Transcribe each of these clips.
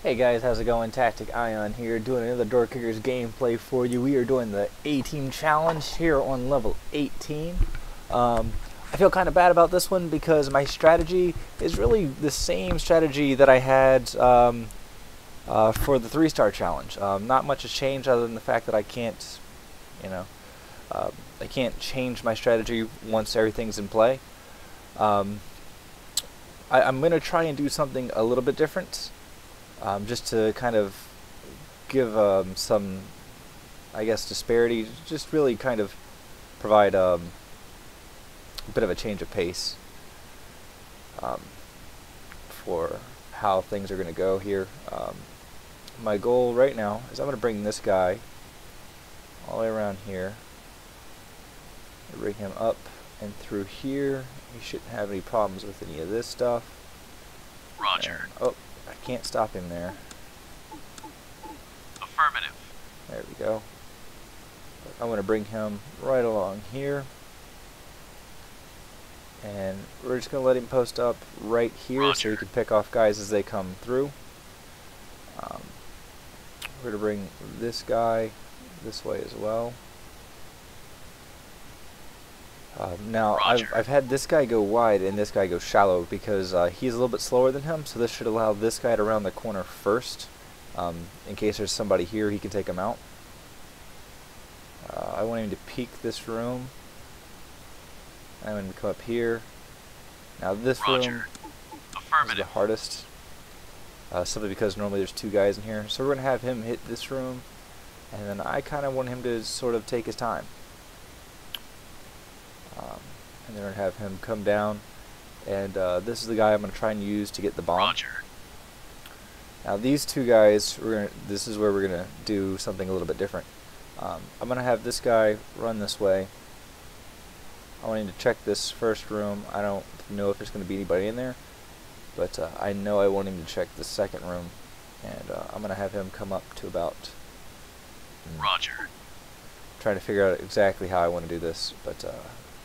Hey guys, how's it going? Tactic Ion here, doing another DoorKickers gameplay for you. We are doing the ATeam challenge here on level 18. I feel kind of bad about this one because my strategy is really the same strategy that I had for the 3-star challenge. Not much has changed other than the fact that I can't, I can't change my strategy once everything's in play. I'm going to try and do something a little bit different. Just to kind of give some, I guess, disparity, just really kind of provide a bit of a change of pace for how things are going to go here. My goal right now is I'm going to bring this guy all the way around here, bring him up and through here. He shouldn't have any problems with any of this stuff. Roger. And, oh, I can't stop him there. Affirmative. There we go. I'm going to bring him right along here. And we're just going to let him post up right here. Roger. So he can pick off guys as they come through. We're going to bring this guy this way as well. Now, I've had this guy go wide and this guy go shallow because he's a little bit slower than him, so this should allow this guy to round the corner first. In case there's somebody here, he can take him out. I want him to peek this room. I'm going to come up here. Now this room is the hardest, simply because normally there's 2 guys in here. So we're going to have him hit this room, and then I kind of want him to sort of take his time. And then we're going to have him come down, and this is the guy I'm going to try and use to get the bomb. Roger. Now these 2 guys, this is where we're going to do something a little bit different. I'm going to have this guy run this way. I want him to check this first room. I don't know if there's going to be anybody in there, but I know I want him to check the second room, and I'm going to have him come up to about... Roger. Trying to figure out exactly how I want to do this, but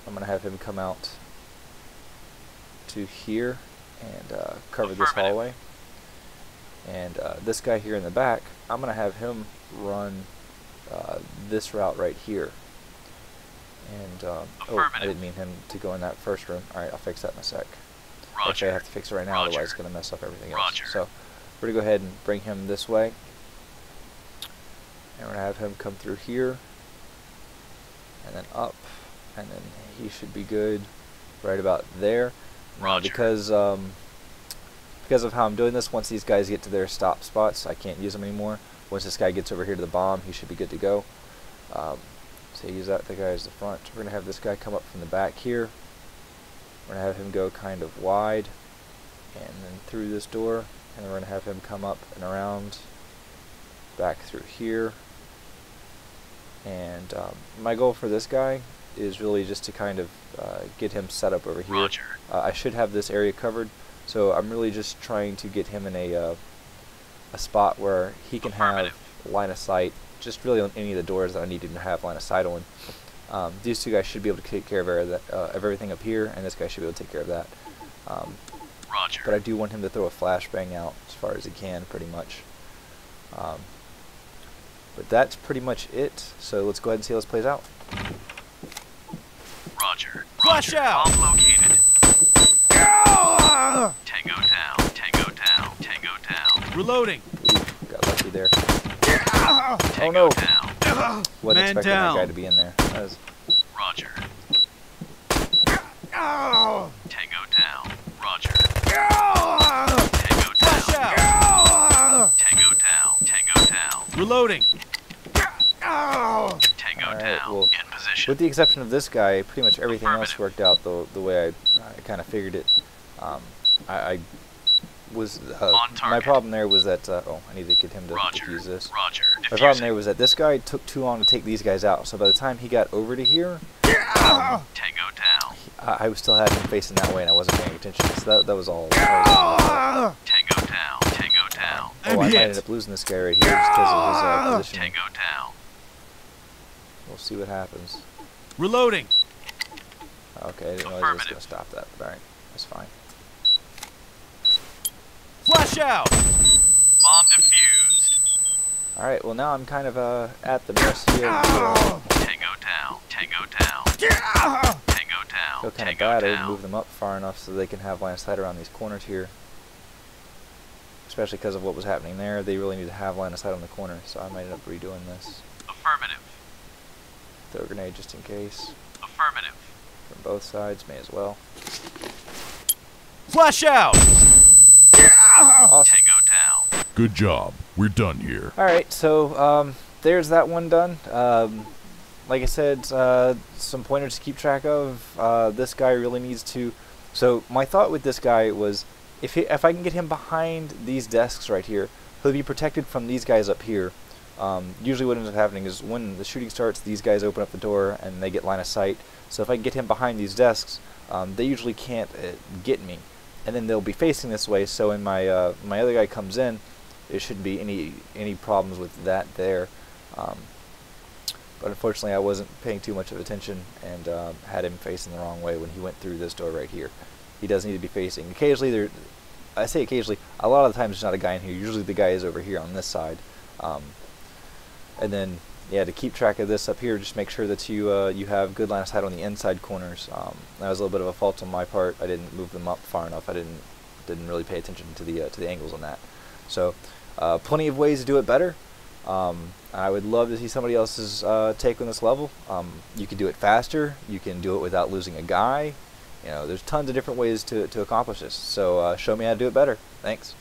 I'm going to have him come out to here and cover this hallway. And this guy here in the back, I'm going to have him run this route right here. And, oh, I didn't mean him to go in that first room. Alright, I'll fix that in a sec. Roger. Actually, I have to fix it right now, otherwise it's going to mess up everything else. Roger. So, we're going to go ahead and bring him this way. And we're going to have him come through here. And then up. And then he should be good right about there. Now, because of how I'm doing this, once these guys get to their stop spots, I can't use them anymore. Once this guy gets over here to the bomb, he should be good to go. So use that, the guy as the front. We're going to have this guy come up from the back here. We're going to have him go kind of wide and then through this door, and then we're going to have him come up and around back through here. And my goal for this guy is really just to kind of get him set up over here. Roger. I should have this area covered, so I'm really just trying to get him in a spot where he can have line of sight, just really on any of the doors that I need him to have line of sight on. These 2 guys should be able to take care of everything up here, and this guy should be able to take care of that. Roger. But I do want him to throw a flashbang out as far as he can, pretty much. But that's pretty much it. So let's go ahead and see how this plays out. Roger. Flash out! Bomb located. Tango down. Tango down. Tango down. Reloading. Ooh, got lucky there. Tango oh no! Down. Wasn't Man expecting down. that guy to be in there. That was... Roger. Tango down. Roger. Tango Flash down. out! Tango down. Tango down. Reloading. Tango Alright, down. well, In position. with the exception of this guy, pretty much everything else worked out the way I kind of figured it. I was my problem there was that oh, I need to get him to defuse this. Roger. My problem there was that this guy took too long to take these guys out. So by the time he got over to here, Tango down. I still had him facing that way, and I wasn't paying attention. So that was all. Tango down. Tango down. Oh, I might end up losing this guy right here just because of his positioning. Tango down. We'll see what happens. Reloading. Okay, I didn't realize I was going to stop that, but alright, that's fine. Flash out! Bomb Alright, well now I'm kind of at the mercy of Tango down. Tango down. Tango down. feel kind of Tango bad. I didn't down. move them up far enough so they can have line of sight around these corners here. Especially because of what was happening there. They really need to have line of sight on the corner, so I might end up redoing this. Affirmative. Throw a grenade just in case. Affirmative. From both sides, may as well. Flash out! Awesome. Tango down. Good job. We're done here. Alright, so there's that one done. Like I said, some pointers to keep track of. This guy really needs to... So my thought with this guy was, if I can get him behind these desks right here, he'll be protected from these guys up here. Usually what ends up happening is when the shooting starts, these guys open up the door and they get line of sight. So if I can get him behind these desks, they usually can't get me. And then they'll be facing this way, so when my other guy comes in, there shouldn't be any problems with that there. But unfortunately I wasn't paying too much of attention and had him facing the wrong way when he went through this door right here. He does need to be facing. Occasionally, I say occasionally, a lot of the times there's not a guy in here. Usually the guy is over here on this side. And then, yeah, to keep track of this up here, just make sure that you have good line of sight on the inside corners. That was a little bit of a fault on my part. I didn't move them up far enough. I didn't really pay attention to the angles on that. So, plenty of ways to do it better. I would love to see somebody else's take on this level. You can do it faster. You can do it without losing a guy. You know, there's tons of different ways to accomplish this. So show me how to do it better. Thanks.